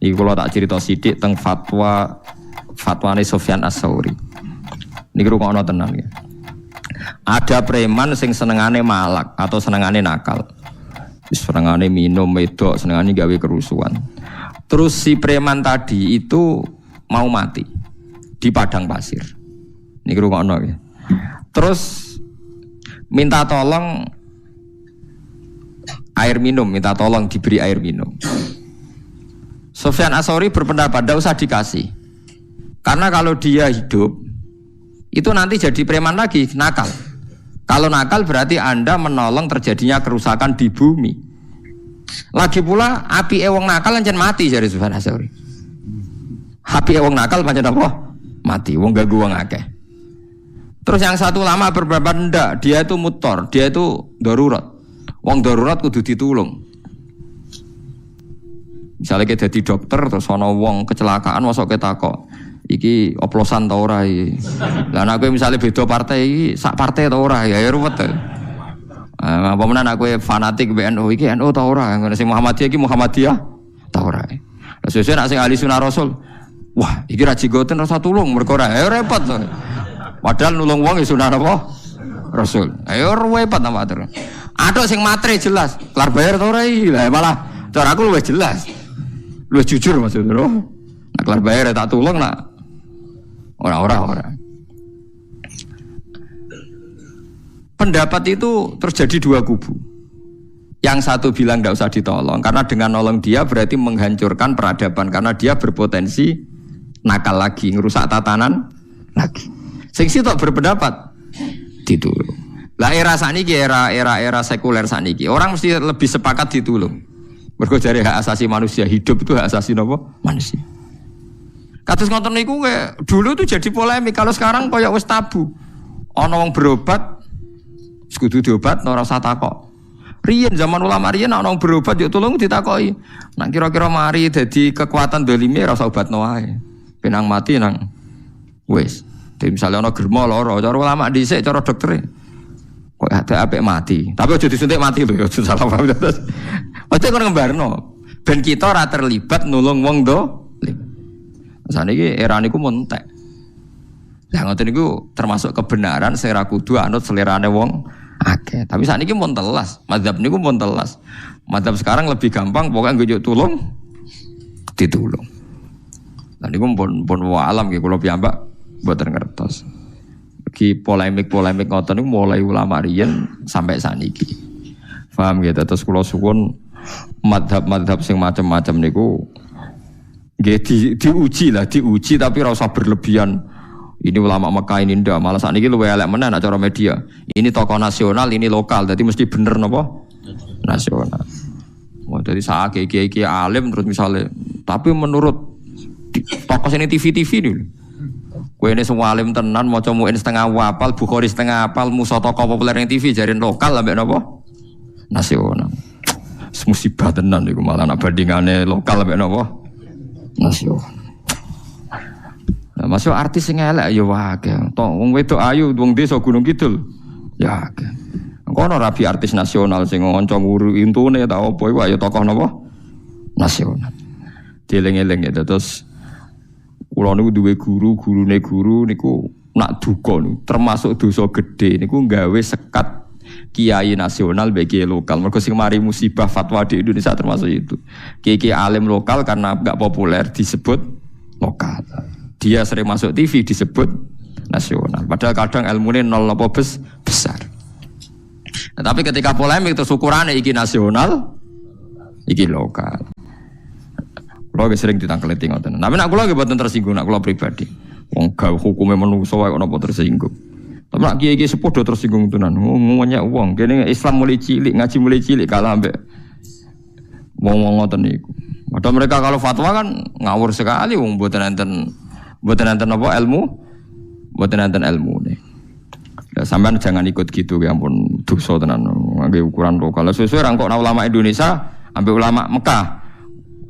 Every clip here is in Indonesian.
Iki kula tak cerita sithik teng fatwane Sufyan Ats-Tsauri. Niki rungokno tenan ya. Ada preman sing senengane malak atau senengane nakal. Senengane minum wedok, senengane gawe kerusuhan. Terus si preman tadi itu mau mati di padang pasir. Niki rungokno ya. Terus minta tolong air minum, minta tolong diberi air minum. Sufyan Ats-Tsauri berpendapat tidak usah dikasih. Karena kalau dia hidup itu nanti jadi preman lagi, nakal. Kalau nakal berarti Anda menolong terjadinya kerusakan di bumi. Lagi pula api wong nakal lancen mati dari Sufyan Ats-Tsauri. Api wong nakal pancen apa? Mati, wong ganggu wong akeh. Terus yang satu lama berpendapat ndak, dia itu mutor, dia itu darurat. Wong darurat kudu ditulung. Misalnya kita jadi dokter terus ana wong kecelakaan masuk ke takok iki oplosan ta ora iki. Lah nek kowe misale beda partai iki sak partai ta ora ya ruwet. Apa menan aku fanatik BNU iki NU ta ora, sing Muhammadiyah iki Muhammadiyah ta ora. Lah sesuk nek sing ahli sunah rasul, wah iki ra jigoten rasa tulung mergo ora ya repot. Padahal nulung wong ya sunah apa? Rasul. Ayo repot ta matur. Atok sing matre jelas, kelar bayar ta ora iki. Lah malah cara aku luwih jelas. Lu jujur maksudnya loh. Nak kelar bayar tak tulung nak orang. Pendapat itu terjadi dua kubu. Yang satu bilang tidak usah ditolong karena dengan nolong dia berarti menghancurkan peradaban karena dia berpotensi nakal lagi, ngerusak tatanan lagi. Sing sitok berpendapat ditulung. Lah era saniki era sekuler saniki orang mesti lebih sepakat ditulung. Mergo jare hak asasi manusia, hidup itu hak asasi napa? Manusia. Kados ngoten niku dulu itu jadi polemik, kalau sekarang koyo wis tabu. Ana wong berobat kudu diobat ora usah takok. Riyen zaman ulama riyen ana wong berobat yo tulung ditakoki. Nek kira-kira mari dadi kekuatan dolime ora usah obatno wae. Penang mati nang wis. Dadi misale ana germa lara, cara ulama dhisik cara doktere. Kok ada apik mati. Tapi aja disuntik mati lho, aja salah paham. Aja kok ngembarno. Ben kita ora terlibat nulung wong dolim. Saniki era niku montek. Lah ngoten niku termasuk kebenaran sing ra kudu anut selerane wong akeh. Tapi sakniki mun telas, mazhab niku mun telas. Mazhab sekarang lebih gampang pokoke ngejuk tulung ditulung. Lah niku pun alam nggih kula piyambak mboten ngertos. Ki polemik ngoten niku mulai ulama riyen sampai saniki. Paham gitu, terus kula suwun madhab sing macam-macam niku nggih diuji tapi ora usah berlebihan. Ini ulama Mekah ini ndak, malah sakniki luwih elek meneh nek cara media. Ini tokoh nasional, ini lokal, jadi mesti bener napa? Nasional. Wah, jadi sak kiai alim terus misalnya, tapi menurut tokoh sini TV nih. Kowe ini semua alim tenan maca muin setengah hafal, Bukhari setengah hafal, musa tokoh populer yang TV jarin lokal ambek napa? Nasional. Musibah tenan niku malah nak bandingane lokal ambek napa? Nasional. Nah, masuk artis sing elek ya wae. Wong wedok ayu wong desa Gunung Kidul. Ya akeh. Engko ana rabi artis nasional sing ngonco nguru intune ta apa iku ya tokoh napa? Nasional. Dieling-eling ya terus kula niku duwe gurune guru niku nak duka niku termasuk dosa gedhe niku gawe sekat kiai nasional bagi lokal. Mergo sing mari musibah fatwa di Indonesia termasuk itu. Kiai alim lokal karena enggak populer disebut lokal. Dia sering masuk TV disebut nasional. Padahal kadang ilmune nol apa besar. Nah, tapi ketika polemik terus ukurane iki nasional, iki lokal. Kulo sering ditangkleti ngoten. Tapi nek kulo nggih mboten tersinggung, nek kulo pribadi. Wong gawe hukume manungsa wae kok napa tersinggung. Tapi nek kiai-kiai sepodo tersinggung tenan. Ngomongnya wong kene Islam mulai cilik, ngaji mulai cilik kalah ambek wong-wong ngoten niku. Padahal mereka kalau fatwa kan ngawur sekali wong mboten enten apa ilmu, mboten enten ilmune. Lah sampean jangan ikut gitu ya ampun dosa tenan ngangge ukuran lokal. Sesuai ra kok ulama Indonesia ambek ulama Mekah.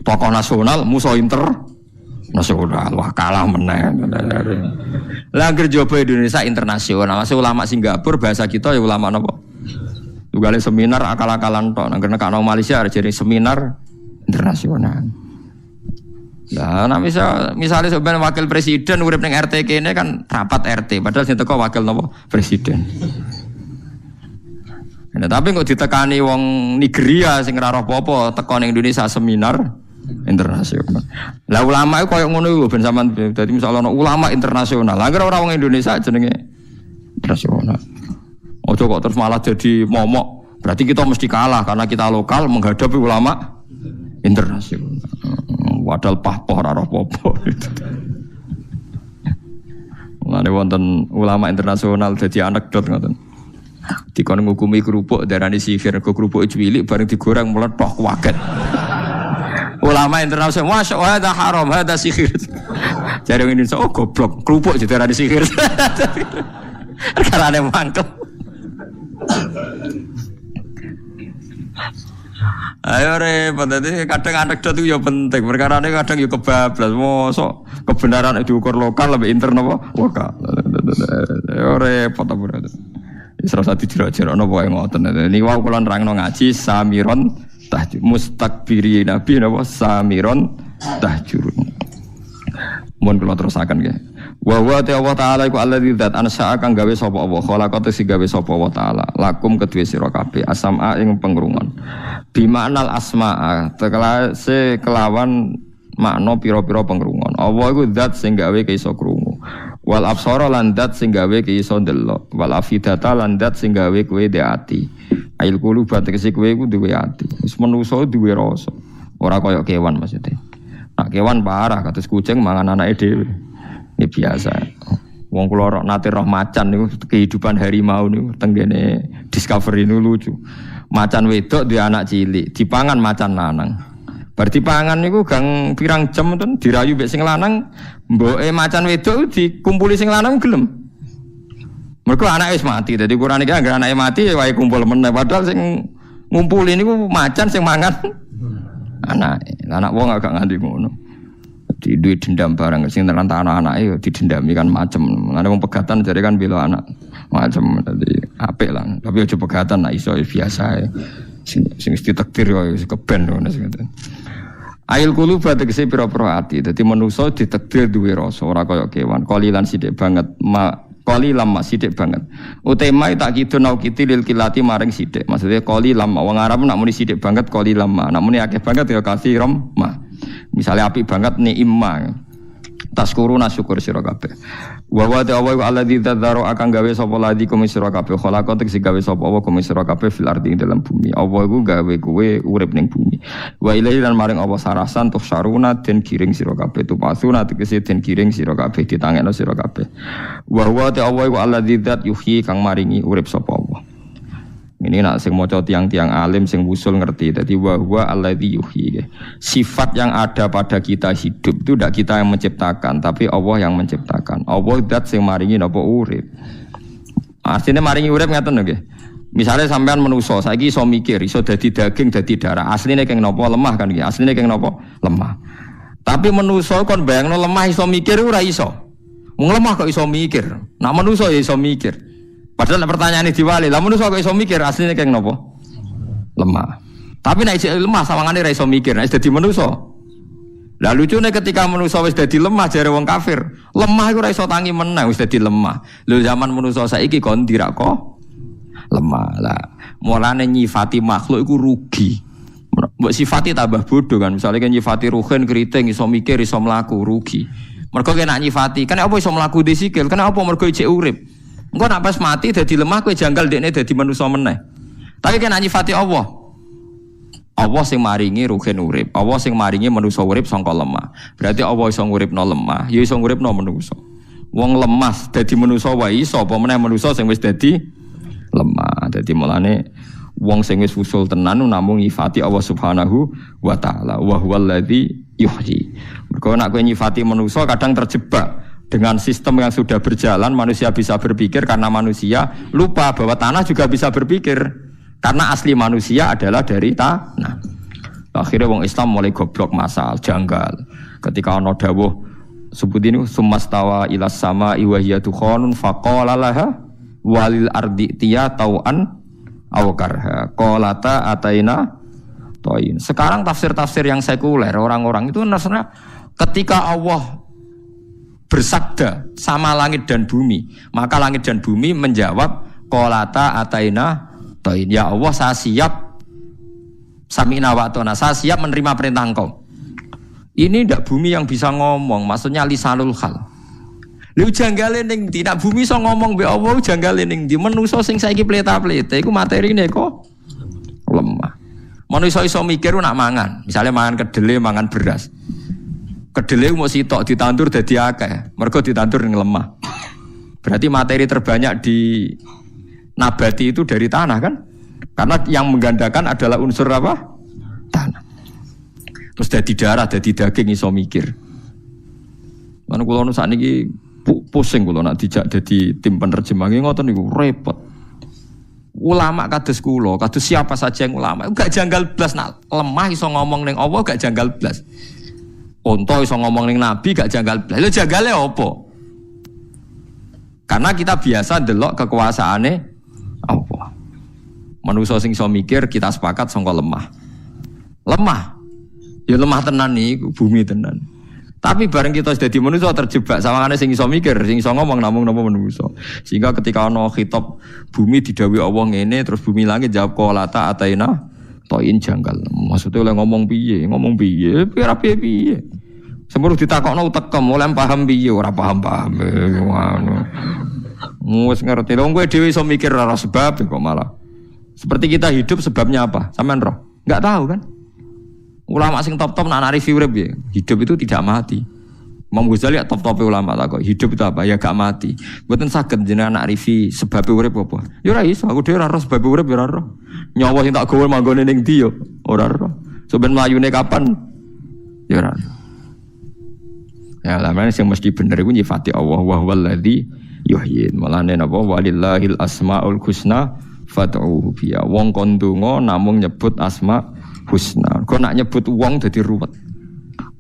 Tokoh nasional musuh internasional. Wah kalah meneh. Lah anggere jowo Indonesia internasional. Masih ulama Singapura bahasa kita ya ulama napa? Tugale seminar akal-akalan tok. Nang nekakno Malaysia jadi seminar internasional. Nah, misalnya sebenarnya wakil presiden urip ning RT kene kan rapat RT, padahal sing teko wakil napa presiden. Nah, tapi kok ditekani wong Nigeria sing ora roh apa-apa teko ning Indonesia seminar internasional. Lah ulama iku koyo ngono iku ben sampean dadi misalnya ana ulama internasional. Lah ora wong Indonesia jenenge internasional. Ojo kok terus malah jadi momok. Berarti kita mesti kalah karena kita lokal menghadapi ulama internasional. Padahal pahpoh ora apa-apa. Mulane wonten ulama internasional dadi anekdot ngoten. Dikon ngukumi kerupuk darani sihir, kok kerupuk cilik bareng digoreng meletok kaget. Ulama internasional, masya Allah, ada haram, ada sihir. Jadi orang Indonesia, oh goblok, kerupuk jadi ada sihir. Karena ada mangkel. Ayo repot, jadi kadang anekdot itu ya penting. Perkara ini kadang ya kebablas. Mosok kebenaran diukur lokal lebih internal lokal. Ayo repot apa berarti? Serasa dijerak-jerak apa yang ngoten. Ini wau kula nerangno ngaji samiron tahjur mustakbiri nabi napa samiron tahjurun. Mun kula terusaken nggih. Wa huwa Allah taala iku alladzi dzat ansa'a kang gawe sapa Allah khalaqate sing gawe sapa Allah taala lakum kedue sira kabeh asma'a ing pengrungon. Bimaknal asma'a tekelase kelawan makna pira-pira pengrungon. Allah iku zat sing gawe iso krungu. Wal absara lan zat sing gawe iso ndelok. Wal afidata lan zat sing gawe kowe ndek ati. Ail quluba tegese kowe iku duwe ati. Wis manusa duwe rasa. Ora kaya kewan maksudnya. Nak kewan parah kados kucing mangan anake dhewe. Ini biasa. Wong kula nate roh macan niku kehidupan harimau niku teng kene Discovery niku lucu. Macan wedok duwe anak cilik, dipangan macan lanang. Bar dipangan niku gang pirang jam ten dirayu mek sing lanang, mboke macan wedok dikumpuli sing lanang gelem. Mergo anake wis mati, dadi ukuran iki anggere anake mati wae kumpul meneh padahal sing ngumpuli niku macan sing mangan anake. Anak wong agak nganti ngono. Di duit dendam barang sing terlantar anak-anak yo didendami kan macem. Ada wong pegatan jare kan bela anak macem tadi apik lah. Tapi aja pegatan nak iso biasa ae. Sing ditakdir yo keben ngono sing ngoten. Ail qulub tegese pira-pira ati. Dadi manusa ditakdir duwe rasa ora kaya kewan. Qalilan sithik banget. Qalilan sithik banget. Utema tak kidun au kitil kilati maring sithik. Maksudnya qalilan wong Arab nak muni sithik banget qalilan. Nak muni akeh banget ya kasiram ma. Misalnya api banget nih imma taskuruna syukur sira kabeh wa wa ta'ala alladzi tadzaro akan gawe sapa ladi kum sira kabeh khalaqa sing gawe sapa wa kum sira kabeh fil ardi dalam bumi Allah iku gawe kowe urip ning bumi wa ilahi lan maring Allah sarasan tuh saruna den giring sira kabeh tu pasuna tegese den giring sira kabeh ditangekno sira kabeh wa wa ta'ala alladzi dzat yuhyi kang maringi urip sapa Allah. Ini nak sing maca tiang-tiang alim sing wusul ngerti. Dadi wa huwa alladzi yuhyi. Sifat yang ada pada kita hidup itu tidak kita yang menciptakan, tapi Allah yang menciptakan. Allah zat sing maringi napa urip. Artinya maringi urip ngaten nggih. Misale sampean manusa saiki iso mikir, iso dadi daging, dadi darah. Asline keng napa lemah kan nggih. Asline keng napa lemah. Tapi manusa kon bayangno lemah iso mikir ora iso. Wong lemah kok iso mikir. Nak manusa ya iso mikir. Padahal pertanyaan ini diwali, lah manusia kok iso mikir aslinya kayak nopo lemah. Tapi nek isih lemah sawangane ra iso mikir, nek dadi manusia. Lah lucune ketika manusia wis dadi lemah jare wong kafir, lemah iku ora iso tangi meneh wis dadi lemah. Lho zaman manusia saiki kon dirak kok lemah. Lah mulane nyifati makhluk iku rugi. Mbok sifati tambah bodoh kan, misalnya kan nyifati ruhen keriting iso mikir iso mlaku rugi. Mergo kena nyifati, kan apa iso mlaku disikil, kan apa mergo ijek urip. Engko nek pas mati dadi lemah kowe janggal dekne dadi manusa meneh. Tapi kan nyifati Allah. Allah sing maringi ruhen urip, Allah sing maringi manusa urip sangka lemah. Berarti Allah iso nguripno lemah, ya iso nguripno manusa. Wong lemah dadi manusa wae iso, apa meneh manusa sing wis dadi lemah. Dadi mulane wong sing wis usul tenan namung nyifati Allah Subhanahu wa taala. Wa huwallazi yuhyi. Mergo nek kowe nyifati manusa kadang terjebak. Dengan sistem yang sudah berjalan, manusia bisa berpikir karena manusia lupa bahwa tanah juga bisa berpikir. Karena asli manusia adalah dari tanah. Akhirnya wong Islam mulai goblok masal, janggal. Ketika ana dawuh sebut ini sumastawa ilas sama iwahiyatu khonun faqala laha walil ardi tiya tau'an aw karha qalata ataina toin. Sekarang tafsir-tafsir yang sekuler orang-orang itu sebenarnya Ketika Allah bersabda sama langit dan bumi, maka langit dan bumi menjawab qalata ataina ta'in. Ya Allah, saya siap sami'na wa ata'na, saya siap menerima perintah Engkau. Ini ndak bumi yang bisa ngomong, maksudnya lisanul hal. Lha janggale ning ndi? Nek bumi iso ngomong mbek Allah janggale ning ndi? Manusa sing saiki pleta-pleta iku materine kok lemah. Manusa iso mikir nak mangan, misalnya mangan kedele, mangan beras. Kedele mau sitok ditandur dadi akeh, mergo ditandur ning lemah. Berarti materi terbanyak di nabati itu dari tanah kan? Karena yang menggandakan adalah unsur apa? Tanah. Terus dadi darah, dadi daging iso mikir. Lan kula nu sakniki pusing kula nak dijak dadi tim penerjemah ngoten niku repot. Ulama kados kula, kados siapa saja yang ulama, gak janggal blas nak lemah iso ngomong ning Allah gak janggal blas. Unta iso ngomong ning nabi gak janggal blas. Lha janggale apa? Karena kita biasa delok kekuasaane Allah. Manusa sing iso mikir kita sepakat sangka lemah. Lemah. Ya lemah tenan niku bumi tenan. Tapi bareng kita sudah di manusia terjebak sawangane sing iso mikir, sing iso ngomong namung napa manusia. Sehingga ketika ana khitab bumi didhawuhi Allah ngene terus bumi langit jawab qalata ataina ta'in janggal. Maksudnya oleh ngomong piye? Ngomong piye? Piye? Semuru ditakokno utekem, oleh paham piye ora paham-paham. Ngono. Wis ngerti. Wong kowe dhewe iso mikir ora sebab kok malah. Seperti kita hidup sebabnya apa? Sampean roh? Enggak tahu kan? Ulama sing top-top nak review urip ya. Hidup itu tidak mati. Imam Ghazali top-top ulama tak kok. Hidup itu apa? Ya gak mati. Mboten saged jenengan nak review sebab urip apa. Ya ora iso, aku dhewe ora roh sebab urip ya ora roh. Nyawa sing tak gawe manggone ning ndi yo ora roh. Sampeyan mlayune kapan? Ya ora. Ya lamane sing mesti bener iku nyifati Allah wa huwallazi yuhyin. Malane napa walillahil asmaul husna fad'uhu biya. Wong kon donga namung nyebut asma husna. Kok nak nyebut wong dadi ruwet.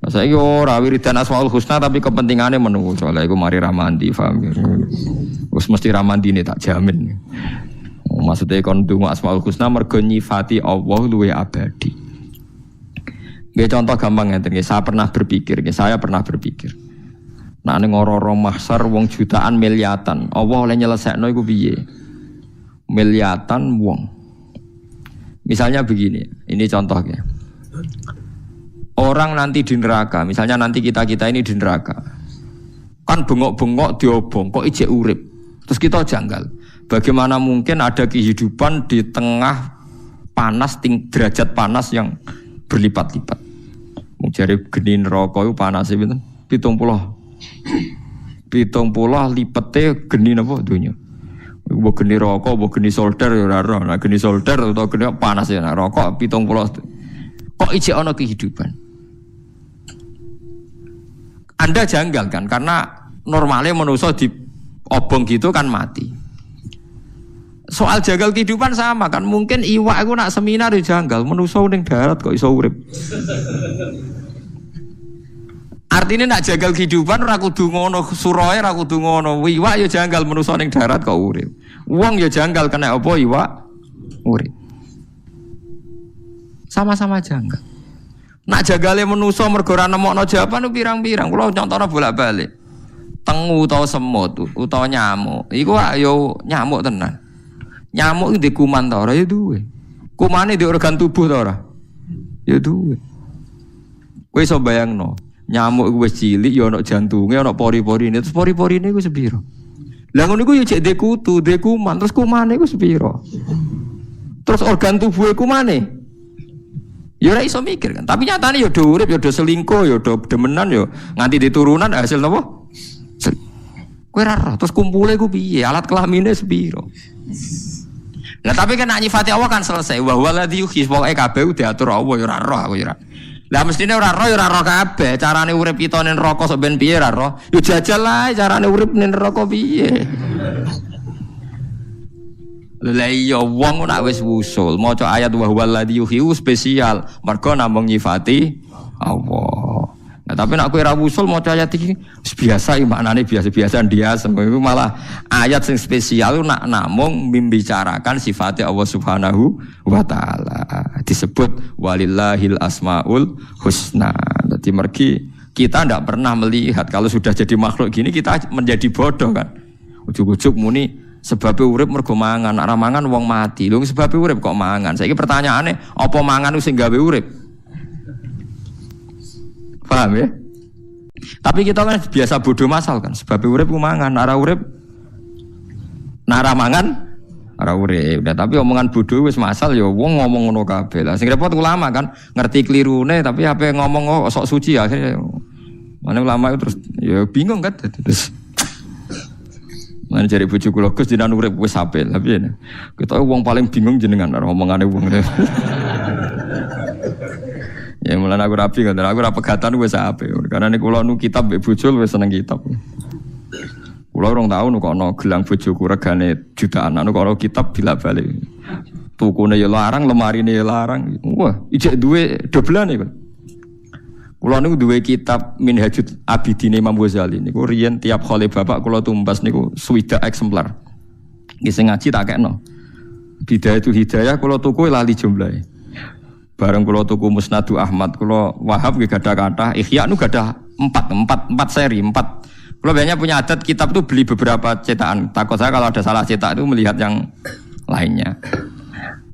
Nah, saiki ora wiridan asmaul husna tapi kepentingane menunggu soalnya iku mari ramandi paham. Wis mesti ramandine tak jamin. Maksudnya kon donga asmaul husna mergo nyifati Allah luwih abadi. Nggih contoh gampang ngeten nggih, saya pernah berpikir. Nah ning ora-ora mahsyar wong jutaan miliatan, Allah oleh nyelesekno iku piye? Miliatan wong. Misalnya begini, ini contohnya. Orang nanti di neraka, misalnya nanti kita ini di neraka. Kan bengok-bengok diobong, kok ijek urip. Terus kita janggal. Bagaimana mungkin ada kehidupan di tengah panas, derajat panas yang berlipat-lipat. Jare geni neraka iku panase pinten? 70 lipete geni napa donya. Mbok geni rokok, mbok geni solder ya ora ora. Nah geni solder utawa geni panas ya rokok 70. Kok ijek ana kehidupan? Anda janggal kan karena normalnya manusia di obong gitu kan mati. Soal janggal kehidupan sama kan, mungkin iwak aku nak seminar di janggal, manusia ning darat kok iso urip. Artinya nak janggal kehidupan ora kudu ngono, suroe ora kudu ngono. Iwak ya janggal manusia ning darat kok urip. Wong ya janggal kena apa iwak urip. Sama-sama janggal. Nak janggale manusia mergo ora nemokno jawaban pirang-pirang. Kula contohna bolak-balik. Tengu utawa semut utawa nyamuk. Iku yo nyamuk tenan. Nyamuk itu di kuman ta ora ya duwe. Kumane di organ tubuh ta ora? Ya duwe. Kowe iso bayangno, nyamuk iku wis cilik ya ana jantunge, ana pori-porine, terus pori-porine iku sepiro? Lah ngono iku ya cek ndek kutu, ndek kuman, terus kumane iku sepiro? Terus organ tubuhe kumane? Ya ora iso mikir kan. Tapi nyatane ya do urip, ya do selingkuh, ya do demenan ya nganti diturunan hasil napa? Kowe ora roh, terus kumpule iku piye? Alat kelamine sepiro? Lah tapi kan nyifati Allah kan selesai. Wa huwaladzi yuhyi, pokoke kabeh diatur Allah ya ora roh aku ya ora. Lah mestine ora roh ya ora roh kabeh. Carane urip kita ning neraka sok ben piye ora roh. Ya jajal ae carane urip ning neraka piye. Lah iya wong nek wis wusul maca ayat wa huwaladzi yuhyi spesial mergo namung nyifati Allah. Nah tapi nek kowe ora wusul maca ayat iki biasa maknane biasa-biasa biasa. Iku malah ayat sing spesial nak namung membicarakan sifat Allah Subhanahu wa taala. Disebut walillahil asmaul husna. Dadi mergi Kita tidak pernah melihat kalau sudah jadi makhluk gini kita menjadi bodoh kan. Ujuk-ujuk muni sebabnya urip mergo mangan, ora mangan wong mati. Lho sebabnya urip kok mangan. Saiki pertanyaane, apa mangan sing gawe urip? Paham ya? Tapi kita kan biasa bodoh masal kan. Sebabnya urip ku mangan, ora urip nara mangan ora urip. Nah, tapi omongan bodoh wis masal ya wong ngomong ngono kabeh. Lah sing repot ulama kan ngerti klirune tapi apa ngomong sok suci akhirnya. Mana ulama itu terus ya bingung kan terus. Mana cari bojo kula Gus jenengan urip wis apik. Tapi ya, kita wong paling bingung jenengan omongane wong. Ya mulane aku rapi kan aku ora pegatan wis apik. Karena nek kula nu kitab mbek bojo wis seneng kitab. Kula urung tau kok ana gelang bojoku regane jutaan, kok ana kitab bila-balik. Tukune ya larang, lemarine ya larang. Wah, ijek duwe doblane kok. Kula niku duwe kitab Minhajul Abidin Imam Ghazali niku riyen tiap khole bapak kula tumbas niku 60 eksemplar. Nggih sing ngaji tak kekno. Bidayatul Hidayah kula tuku lali jumlahe. Bareng kula tuku Musnadu Ahmad, kula Wahab nggih gadah kathah, Ihya nu gadah 4 seri, 4. Kalau biasanya punya adat kitab tuh beli beberapa cetakan. Takut saya kalau ada salah cetak itu melihat yang lainnya.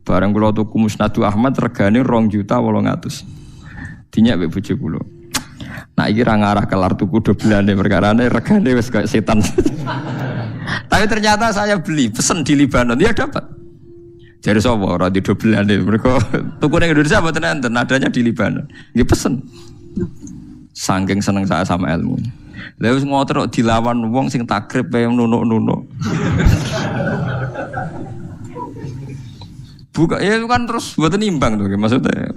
Bareng kalau tuku Musnadu Ahmad regane 2.800.000. Dinyak mbek bojo kula. Nah iki ra ngarah kelar tuku doblane perkarane regane wis kayak setan. Tapi ternyata saya beli, pesen di Libanon dia dapat. Jare sapa ora di doblane mergo tuku ning Indonesia mboten enten, adanya di Libanon. Nggih pesen. Saking seneng saya sama ilmu. Lha wis ngotor dilawan wong sing takrib kaya nunuk-nunuk. Buka ya itu kan terus mboten imbang tuh maksudnya.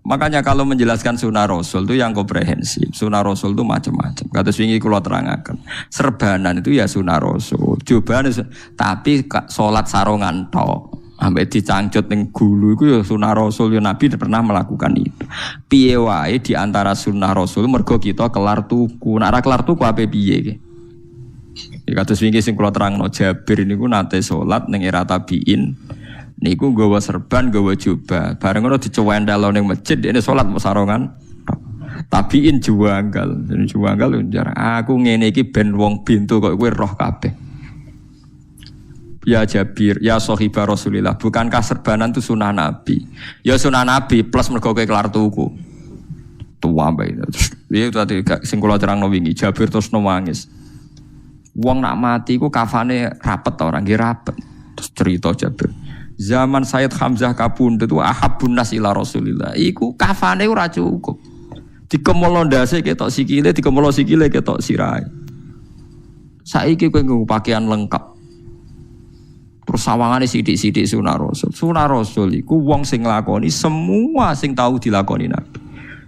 Makanya kalau menjelaskan sunnah Rasul itu yang komprehensif. Sunnah Rasul itu macam-macam. Kata wingi kula terangaken. Serbanan itu ya sunnah Rasul. Cobaan tapi salat sarongan tok. Ambek dicangcut ning gulu iku ya sunah Rasul ya Nabi pernah melakukan itu. Piye wae di antara sunah Rasul mergo kita kelar tuku. Nek ora kelar tuku ape piye iki? Ya kados wingi sing kula terangno Jabir niku nate salat ning era tabiin. Niku nggawa serban, nggawa jubah. Bareng ngono dicewendalo ning masjid dene salat sarongan. Tabiin juanggal. Dene juanggal njar aku ngene iki ben wong bintu kok kowe roh kabeh. Ya Jabir, ya sahibah Rasulillah, bukankah serbanan itu sunnah Nabi? Ya sunnah Nabi plus mergo kowe kelar tuku. Tua bae. Terus dia tadi sing kula terangno wingi, Jabir terus nangis. Wong nak mati ku kafane rapet ta ora nggih rapet. Terus cerita Jabir. Zaman Sayyid Hamzah kapundhut itu ahabun nas ila Rasulillah. Iku kafane ora cukup. Dikemolo ndase ketok sikile, dikemolo sikile ketok sirahe. Saiki kowe nggo pakaian lengkap. Terus sawangane sithik-sithik sunah Rasul. Sunah Rasul iku wong sing nglakoni semua sing tahu dilakoni Nabi.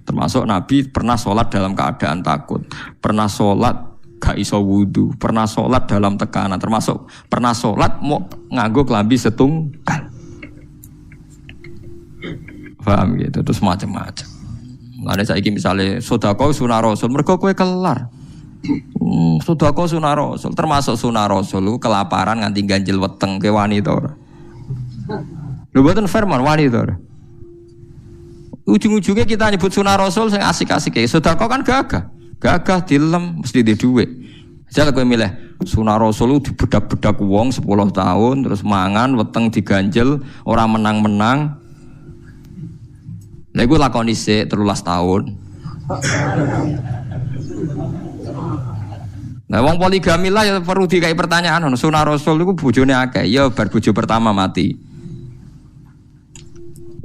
Termasuk Nabi pernah sholat dalam keadaan takut, pernah sholat gak iso wudu, pernah sholat dalam tekanan, termasuk pernah sholat mau nganggo klambi setunggal. Paham gitu, terus macam-macam. Lha saiki misale sedekah sunah Rasul mergo kowe kelar. Sedekah sunah Rasul, termasuk sunah Rasul lu kelaparan nganti ganjil weteng ke wanita ora. Lho mboten firman wanita ora. Ujung-ujungnya kita nyebut sunah Rasul sing asik-asik e. Sedekah kan gagah. Gagah dilem mesti di dhuwit. Jare kowe milih sunah Rasul dibedak-bedak wong 10 tahun terus mangan weteng diganjel ora menang-menang. Lha iku lakoni sik 13 tahun. Nah, wong poligami lah ya perlu dikai pertanyaan. Sunah Rasul itu bojone akeh. Ya bar bojo pertama mati.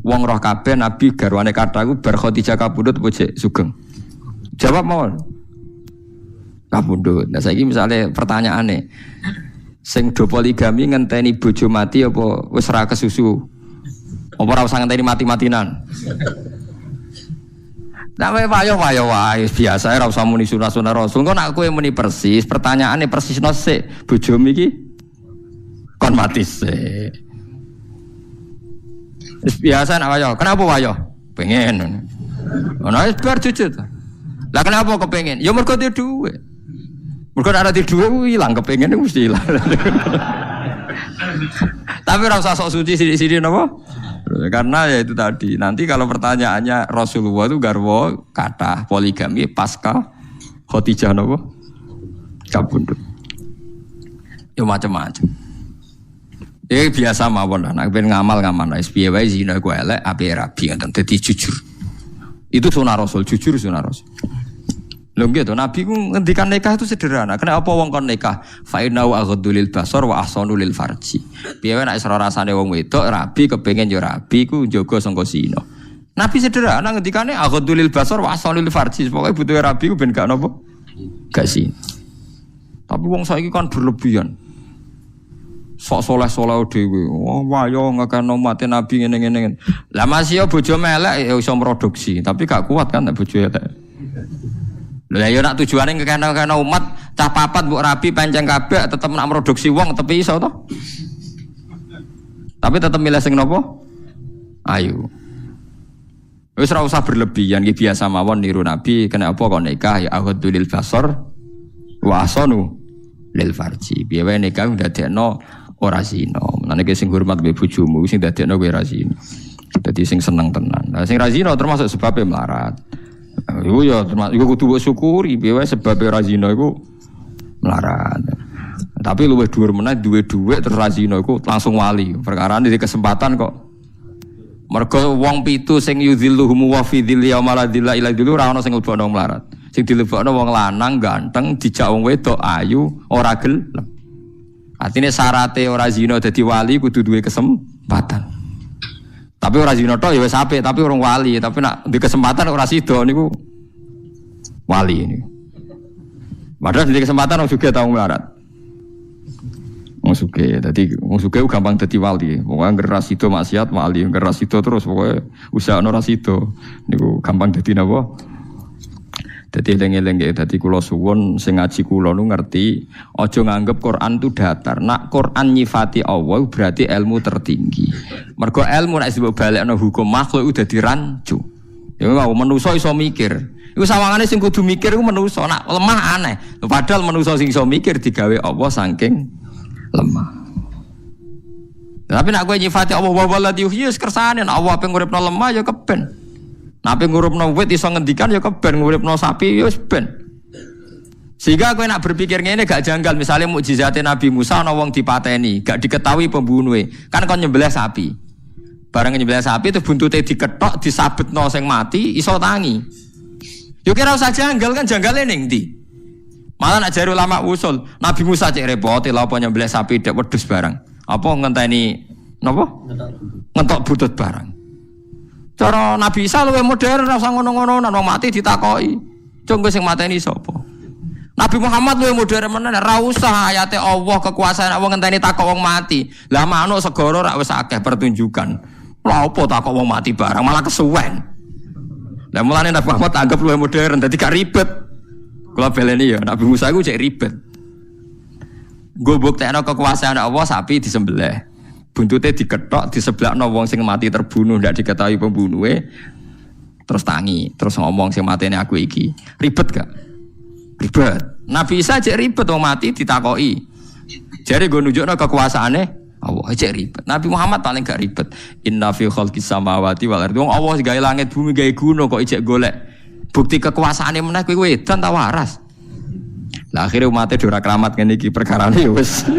Wong roh kabeh Nabi garwane kathah iku bar Khadijah kabundut apa sugeng. Jawab mawon. Kabundut. Nah saiki misale pertanyaane sing do poligami ngenteni bojo mati apa wis ra kesusu? Apa ora usah ngenteni mati-matinan? Namanya wayo wae biasa ora usah muni sunah Rasul. Engko nek kowe muni persis, pertanyaane persisno sik, bojomu iki kon mati sik. Wis biasa nek wayo. Kenapa wayo? Pengen. Ono wis bar jujur. Lah kenapa kepengin? Ya mergo duwe dhuwit. Mergo nek ora duwe dhuwit ilang kepengin mesti ilang. Tapi ora usah sok suci sithik-sithik napa? Karena ya itu tadi. Nanti kalau pertanyaannya Rasulullah itu garwa kata poligami pasca Khadijah napa? Kabundut. Ya macam-macam. Ya biasa mawon lah. Nek ben ngamal-ngamal wis piye wae zina ku elek ape rabi ngoten dadi jujur. Itu sunah Rasul, jujur sunah Rasul. Lho gitu, Nabi ku ngendikan nikah itu sederhana. Kenapa wong kon nikah? Fa innahu aghaddu lil basar wa ahsanu lil farji. Piye wae nek isra rasane wong wedok rabi kepengin yo rabi ku njaga sangka zina. Nabi sederhana ngendikane aghaddu lil basar wa ahsanu lil farji. Pokoke butuhe rabi ku ben gak napa? Gak sih. Tapi wong saiki kan berlebihan. Sok soleh-soleh dhewe. Wah yo ngakeno mate Nabi ngene-ngene. Lah masih yo bojo melek ya iso produksi, tapi gak kuat kan nek bojo elek. Lah ya nak tujuane ngekene umat cah papat mbok rabi panjang kabeh tetep nak produksi wong tapi iso to. Tapi tetep milih sing napa? Ayu. Wis ora usah berlebihan iki biasa mawon niru Nabi kena apa kok nikah ya ahadul basar wa asanu lil farji. Piye wae nikah ndadekno ora zina. Mulane ki sing hormat mbek bojomu sing ndadekno kowe ora zina. Dadi sing seneng tenan. Lah sing ra zina termasuk sebabé melarat. Iku ya termasuk iku kudu syukuri piye wae sebab ora zina iku melarat. Tapi luwih dhuwur meneh duwe dhuwit terus ra zina iku langsung wali. Perkarane di kesempatan kok. Mergo wong pitu sing yudhilluhum wa fi dhilli yaumala dhilla ila dhillu ora ana sing lebokno melarat. Sing dilebokno wong lanang ganteng dijak wong wedok ayu ora gelem. Artine syaraté ora zina dadi wali kudu duwe kesempatan. Tapi ora zina tok ya wis apik, tapi urung wali, tapi nak di kesempatan ora sida niku wali niku. Padahal di kesempatan wong sugih tau melarat. Wong sugih, dadi wong sugih gampang dadi wali. Pokoke angger ra sida maksiat wali, angger ra sida terus pokoke usahane ora sida niku gampang dadi napa? Dadi eling-eling nggih dadi kula suwun sing ngaji kula nu ngerti aja nganggep Quran itu datar. Nak Quran nyifati Allah berarti ilmu tertinggi. Mergo ilmu nek sebab balekno hukum makhluk udah dirancu. Ya mau manusa iso mikir. Iku sawangane sing kudu mikir iku manusa. Nak lemah aneh. Padahal manusa sing iso mikir digawe Allah saking lemah. Tapi nak kowe nyifati Allah wa walladhi yuhyi kersane Allah pengen uripno lemah ya keben. Nabi ngurupno wit iso ngendikan ya keben ngurupno sapi ya wis ben. Sehingga kowe nak berpikir ngene gak janggal misalnya mukjizate Nabi Musa ana wong dipateni, gak diketahui pembunuhe. Kan kon nyembelih sapi. Bareng nyembelih sapi itu buntute diketok, disabetno sing mati iso tangi. Yo kira usah janggal kan janggale ning ndi? Malah nak jare ulama usul, Nabi Musa cek repot lha apa nyembelih sapi dek wedhus barang. Apa ngenteni napa? Ngentok butut barang. Cara Nabi Isa luwih modern ora usah ngono-ngono nang mati ditakoki. Cung kowe sing mateni sapa? Nabi Muhammad luwih modern meneh ora usah ayate Allah kekuasaan wong ngenteni takok wong mati. Lah manuk segara ora wis akeh pertunjukan. Lha opo takok wong mati barang malah kesuwen. Lah mulane Nabi Muhammad anggap luwih modern dadi gak ribet. Kula beleni ya Nabi Musa iku cek ribet. Nggo buktekno kekuasaan Allah sapi disembelih. Buntute diketok di sebelahno wong sing mati terbunuh ndak diketahui pembunuhe terus tangi terus ngomong sing matene aku iki ribet gak? Ribet. Nabi Isa cek ribet wong mati ditakoki. Jare nggo nunjukno kekuasaane Allah cek ribet. Nabi Muhammad paling gak ribet. Inna fi khalqis samawati wal ardi. Wong Allah gawe langit bumi gawe gunung kok ijek golek bukti kekuasaane meneh kowe wedan ta waras. Lah akhire umate ora keramat ngene iki perkarane wis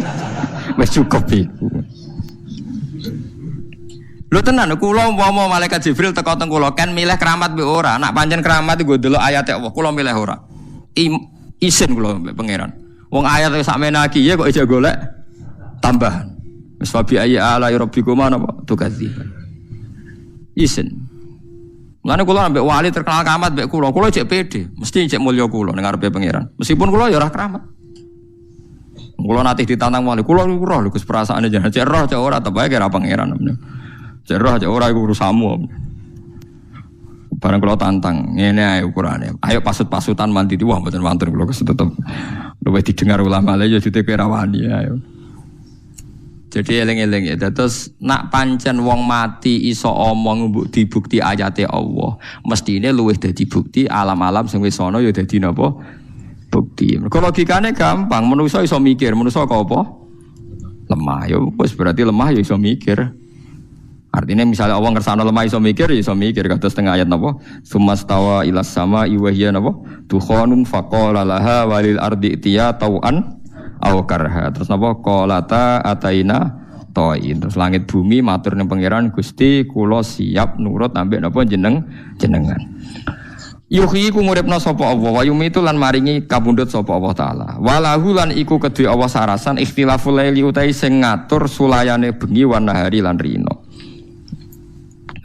wis cukup iku. Lho tenan kula umpama malaikat Jibril teko teng kula kan milih keramat mbek ora. Nak pancen keramat iku ndelok ayat Allah, kula milih ora. Isin kula mbek pangeran. Wong ayat sak menaki ya kok ijo golek tambahan. Wis fabi ayyi ala rabbikum napa tukadziban. Isin. Mulane kula ambek wali terkenal keramat mbek kula cek pede, mesti cek mulya kula ning ngarepe pangeran. Meskipun kula ya ora keramat. Kula nate ditantang wali, kula roh lho Gus perasaane jan cek roh cek ora tebae kira pangeran. Cerah aja ora iku urusanmu. Barang kula tantang, ngene ae ukurane. Ayo pasut-pasutan mandi wah mboten wonten kula tetep luwih didengar ulama lha ya jute kowe ra wani ayo. Jadi eling-eling ya. Terus nak pancen wong mati iso omong mbok dibukti ayate Allah, mestine luwih dadi bukti alam-alam sing wis ana ya dadi napa? Bukti. Mergo logikane gampang, manusa iso mikir, manusa kok apa? Lemah ya wis berarti lemah ya iso mikir. Artinya misalnya Allah ngersano lemah iso mikir, ya iso mikir kados tengah ayat napa? Sumastawa ilas sama iwahya napa? Tukhonun faqala laha walil ardi itiya tau'an aw karha. Terus napa? Qalata ataina toin. Terus langit bumi matur ning pangeran Gusti kula siap nurut ambek napa jenengan. Yuhyi ku nguripna sapa Allah wa yumitu lan maringi kapundhut sapa Allah taala. Walahu lan iku kedue Allah sarasan ikhtilaful laili utai sing ngatur sulayane bengi wan nahari lan rino.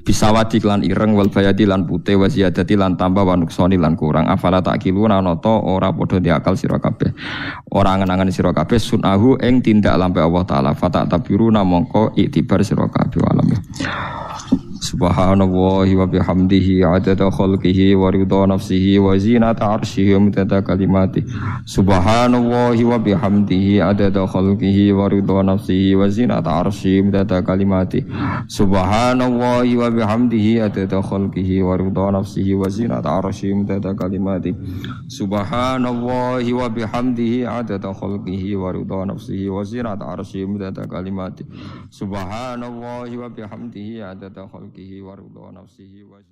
Bisawati lan ireng wal bayadi lan putih wa ziyadati lan tambah wa nuksoni lan kurang. Afala takiluna nata ora padha diakal sira kabeh. Ora ngenangan sira kabeh sunahu ing tindak lampe Allah taala. Fata tabiruna mongko iktibar sira kabeh alam. Subhanallahi wa bihamdihi adada khalqihi wa ridha nafsihi wa zinata arsyihi wa midada kalimati. Subhanallahi wa bihamdihi adada khalqihi wa ridha nafsihi wa zinata arsyihi wa midada kalimati. Subhanallahi wa bihamdihi adada khalqihi wa ridha nafsihi wa zinata arsyihi wa midada kalimati. Subhanallahi wa bihamdihi adada khalqihi wa ridha nafsihi wa zinata arsyihi wa midada kalimati. Subhanallahi wa bihamdihi adada khalqihi wa ridha nafsihi wa